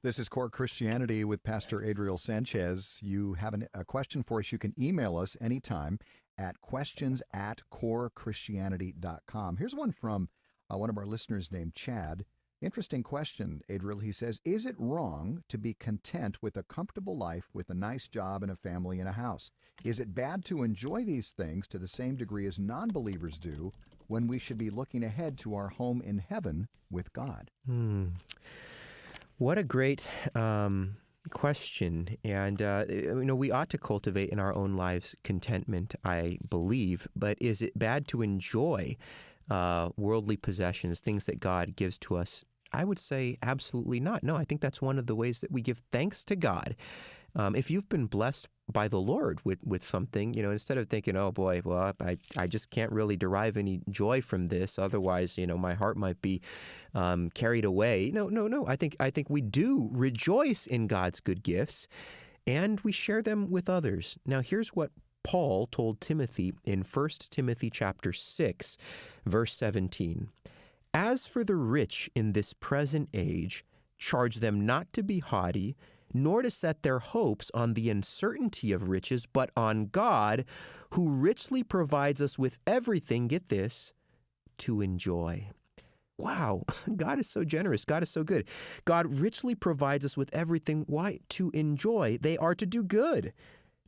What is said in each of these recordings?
This is Core Christianity with Pastor Adriel Sanchez. You have a question for us, you can email us anytime at questions@corechristianity.com. Here's one from one of our listeners named Chad. Interesting question, Adriel. He says, is it wrong to be content with a comfortable life with a nice job and a family and a house? Is it bad to enjoy these things to the same degree as non-believers do when we should be looking ahead to our home in heaven with God? What a great question. And, we ought to cultivate in our own lives contentment, I believe. But is it bad to enjoy worldly possessions, things that God gives to us? I would say absolutely not. No, I think that's one of the ways that we give thanks to God. If you've been blessed by the Lord with something, instead of thinking, oh boy, well, I just can't really derive any joy from this. Otherwise, my heart might be carried away. No. I think we do rejoice in God's good gifts, and we share them with others. Now, here's what Paul told Timothy in 1 Timothy chapter 6, verse 17. As for the rich in this present age, charge them not to be haughty, nor to set their hopes on the uncertainty of riches, but on God, who richly provides us with everything, get this, to enjoy. Wow, God is so generous. God is so good. God richly provides us with everything. Why? To enjoy. They are to do good,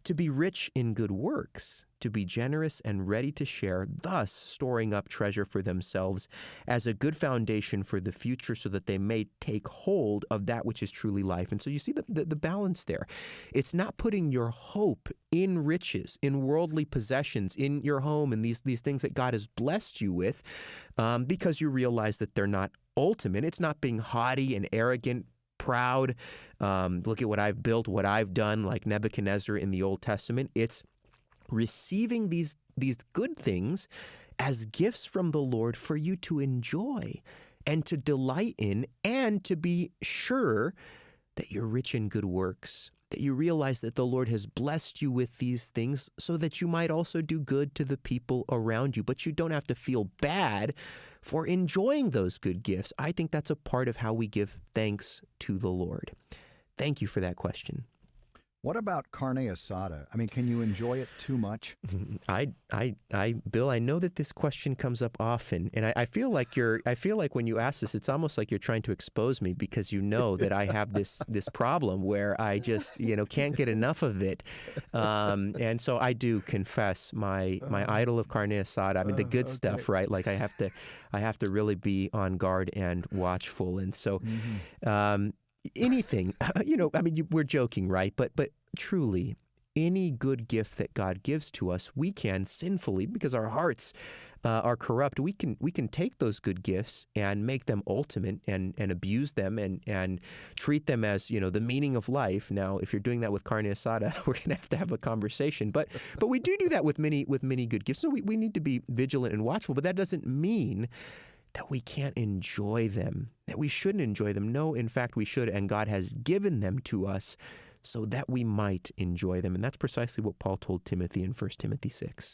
to be rich in good works, to be generous and ready to share, thus storing up treasure for themselves as a good foundation for the future so that they may take hold of that which is truly life. And so you see the balance there. It's not putting your hope in riches, in worldly possessions, in your home, and these things that God has blessed you with because you realize that they're not ultimate. It's not being haughty and arrogant, proud, look at what I've built, what I've done, like Nebuchadnezzar in the Old Testament. It's receiving these good things as gifts from the Lord for you to enjoy and to delight in, and to be sure that you're rich in good works, that you realize that the Lord has blessed you with these things so that you might also do good to the people around you. But you don't have to feel bad for enjoying those good gifts. I think that's a part of how we give thanks to the Lord. Thank you for that question. What about carne asada? I mean, can you enjoy it too much? Bill, I know that this question comes up often, and I feel like when you ask this, it's almost like you're trying to expose me because you know that I have this problem where I just can't get enough of it, and so I do confess my idol of carne asada. I mean, the good stuff, right? Like I have to really be on guard and watchful, and so. Anything, we're joking, right? But truly, any good gift that God gives to us, we can sinfully, because our hearts are corrupt, we can take those good gifts and make them ultimate and abuse them and treat them as, the meaning of life. Now, if you're doing that with carne asada, we're going to have a conversation. But we do that with many good gifts. So we need to be vigilant and watchful, but that doesn't mean that we can't enjoy them, that we shouldn't enjoy them. No, in fact, we should, and God has given them to us so that we might enjoy them. And that's precisely what Paul told Timothy in 1 Timothy 6.